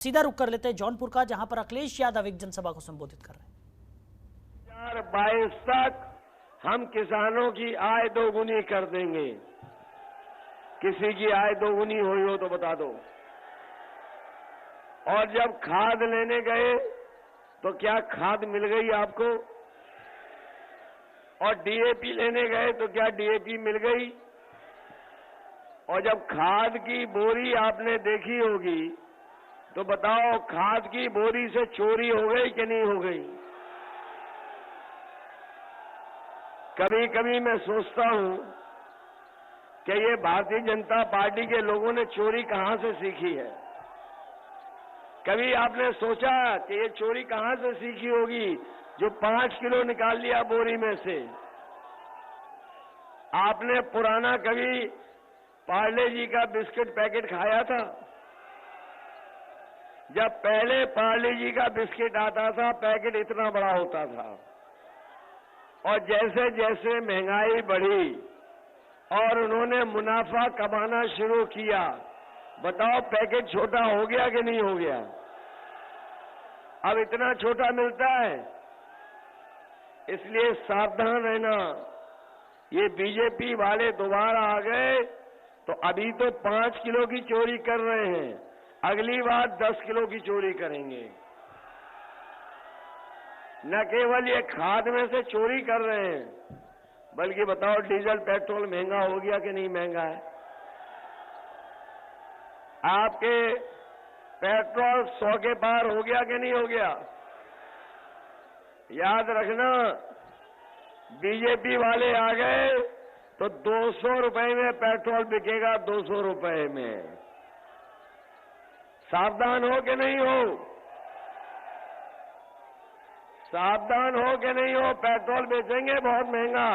सीधा रुख कर लेते हैं जौनपुर का, जहां पर अखिलेश यादव एक जनसभा को संबोधित कर रहे हैं। 2022 तक हम किसानों की आय दोगुनी कर देंगे। किसी की आय दोगुनी हुई हो तो बता दो। और जब खाद लेने गए तो क्या खाद मिल गई आपको? और डीएपी लेने गए तो क्या डीएपी मिल गई? और जब खाद की बोरी आपने देखी होगी तो बताओ, खाद की बोरी से चोरी हो गई कि नहीं हो गई? कभी कभी मैं सोचता हूं कि ये भारतीय जनता पार्टी के लोगों ने चोरी कहां से सीखी है। कभी आपने सोचा कि ये चोरी कहां से सीखी होगी जो 5 किलो निकाल लिया बोरी में से? आपने पुराना कभी पार्ले जी का बिस्किट पैकेट खाया था? जब पहले पार्ले जी का बिस्किट आता था, पैकेट इतना बड़ा होता था, और जैसे जैसे महंगाई बढ़ी और उन्होंने मुनाफा कमाना शुरू किया, बताओ पैकेट छोटा हो गया कि नहीं हो गया? अब इतना छोटा मिलता है। इसलिए सावधान रहना। ये बीजेपी वाले दोबारा आ गए तो अभी तो 5 किलो की चोरी कर रहे हैं, अगली बार 10 किलो की चोरी करेंगे। न केवल ये खाद में से चोरी कर रहे हैं, बल्कि बताओ डीजल पेट्रोल महंगा हो गया कि नहीं महंगा है? आपके पेट्रोल 100 के पार हो गया कि नहीं हो गया? याद रखना, बीजेपी वाले आ गए तो 200 रुपए में पेट्रोल बिकेगा, 200 रुपए में। सावधान हो कि नहीं हो? सावधान हो कि नहीं हो? पेट्रोल बेचेंगे बहुत महंगा।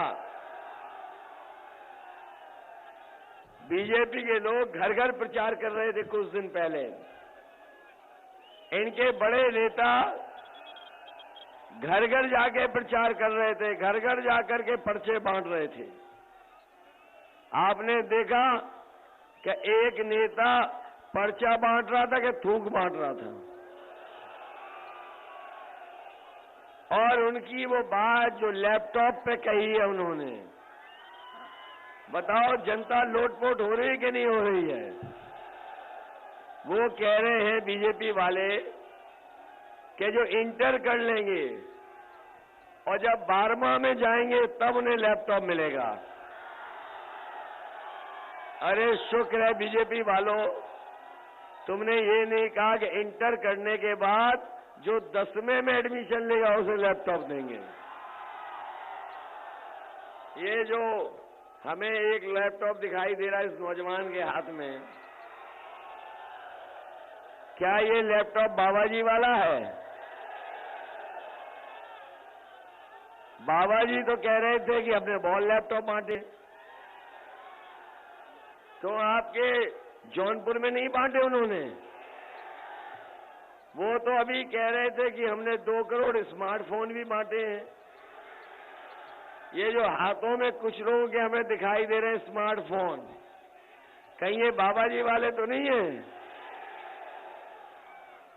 बीजेपी के लोग घर घर प्रचार कर रहे थे कुछ दिन पहले। इनके बड़े नेता घर घर जाके प्रचार कर रहे थे, घर घर जाकर के पर्चे बांट रहे थे। आपने देखा कि एक नेता पर्चा बांट रहा था कि थूक बांट रहा था? और उनकी वो बात जो लैपटॉप पे कही है उन्होंने, बताओ जनता लोटपोट हो रही है कि नहीं हो रही है? वो कह रहे हैं बीजेपी वाले कि जो इंटर कर लेंगे और जब 12वां में जाएंगे तब उन्हें लैपटॉप मिलेगा। अरे शुक्र है बीजेपी वालों, तुमने ये नहीं कहा कि इंटर करने के बाद जो 10वें में एडमिशन लेगा उसे लैपटॉप देंगे। ये जो हमें एक लैपटॉप दिखाई दे रहा है इस नौजवान के हाथ में, क्या ये लैपटॉप बाबा जी वाला है? बाबा जी तो कह रहे थे कि अपने बॉल लैपटॉप बांटे, तो आपके जौनपुर में नहीं बांटे उन्होंने? वो तो अभी कह रहे थे कि हमने 2 करोड़ स्मार्टफोन भी बांटे हैं। ये जो हाथों में कुछ लोगों के हमें दिखाई दे रहे हैं स्मार्टफोन, कहीं ये बाबा जी वाले तो नहीं है?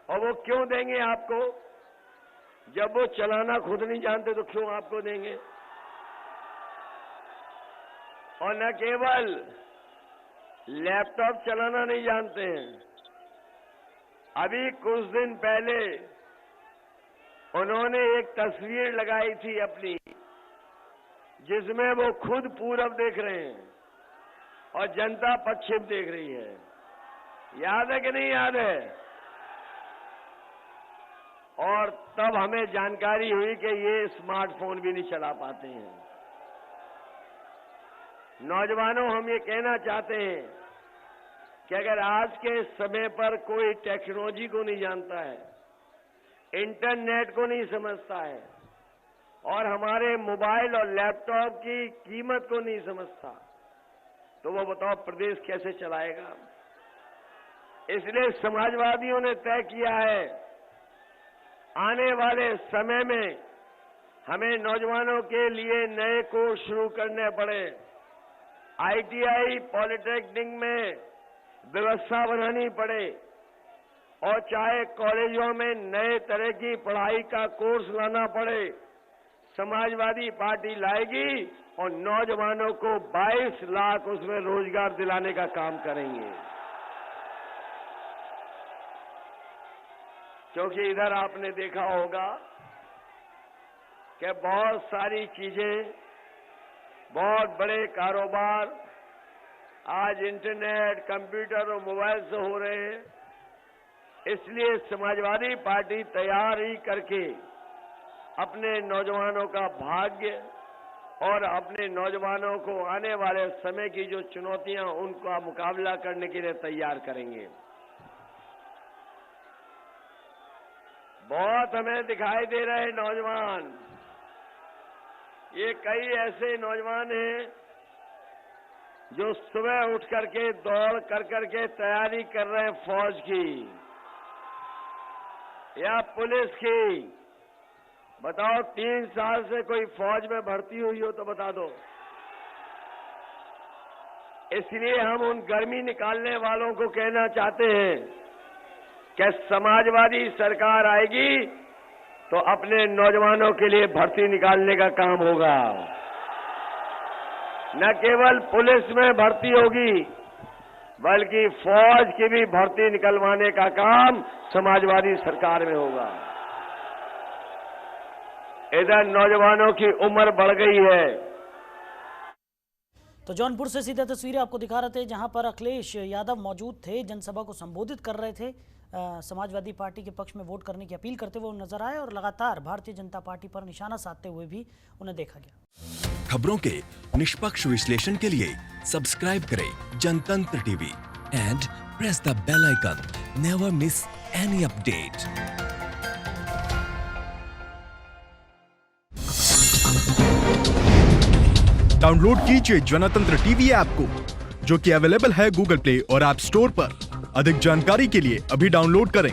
और वो क्यों देंगे आपको? जब वो चलाना खुद नहीं जानते तो क्यों आपको देंगे? और न केवल लैपटॉप चलाना नहीं जानते हैं, अभी कुछ दिन पहले उन्होंने एक तस्वीर लगाई थी अपनी, जिसमें वो खुद पूरब देख रहे हैं और जनता पश्चिम देख रही है। याद है कि नहीं याद है? और तब हमें जानकारी हुई कि ये स्मार्टफोन भी नहीं चला पाते हैं। नौजवानों, हम ये कहना चाहते हैं कि अगर आज के समय पर कोई टेक्नोलॉजी को नहीं जानता है, इंटरनेट को नहीं समझता है और हमारे मोबाइल और लैपटॉप की कीमत को नहीं समझता, तो वो बताओ प्रदेश कैसे चलाएगा? इसलिए समाजवादियों ने तय किया है, आने वाले समय में हमें नौजवानों के लिए नए कोर्स शुरू करने पड़े। आईटीआई, पॉलिटेक्निक में व्यवस्था बनानी पड़े और चाहे कॉलेजों में नए तरह की पढ़ाई का कोर्स लाना पड़े, समाजवादी पार्टी लाएगी और नौजवानों को 22 लाख उसमें रोजगार दिलाने का काम करेंगे। क्योंकि इधर आपने देखा होगा कि बहुत सारी चीजें, बहुत बड़े कारोबार आज इंटरनेट, कंप्यूटर और मोबाइल से हो रहे हैं। इसलिए समाजवादी पार्टी तैयारी करके अपने नौजवानों का भाग्य और अपने नौजवानों को आने वाले समय की जो चुनौतियां, उनका मुकाबला करने के लिए तैयार करेंगे। बहुत हमें दिखाई दे रहे नौजवान, ये कई ऐसे नौजवान हैं जो सुबह उठ करके दौड़ कर करके तैयारी कर रहे हैं फौज की या पुलिस की। बताओ 3 साल से कोई फौज में भर्ती हुई हो तो बता दो। इसलिए हम उन गर्मी निकालने वालों को कहना चाहते हैं कि समाजवादी सरकार आएगी तो अपने नौजवानों के लिए भर्ती निकालने का काम होगा। न केवल पुलिस में भर्ती होगी, बल्कि फौज की भी भर्ती निकलवाने का काम समाजवादी सरकार में होगा। इधर नौजवानों की उम्र बढ़ गई है। तो जौनपुर से सीधा तस्वीरें आपको दिखा रहे थे, जहां पर अखिलेश यादव मौजूद थे, जनसभा को संबोधित कर रहे थे, समाजवादी पार्टी के पक्ष में वोट करने की अपील करते हुए नजर आए और लगातार भारतीय जनता पार्टी पर निशाना साधते हुए भी उन्हें देखा गया। खबरों के निष्पक्ष विश्लेषण के लिए सब्सक्राइब करें Jantantra TV and press the bell icon. Never miss any update. Download कीजिए जनतंत्र टीवी ऐप को, जो कि अवेलेबल है गूगल प्ले और ऐप स्टोर पर। अधिक जानकारी के लिए अभी डाउनलोड करें।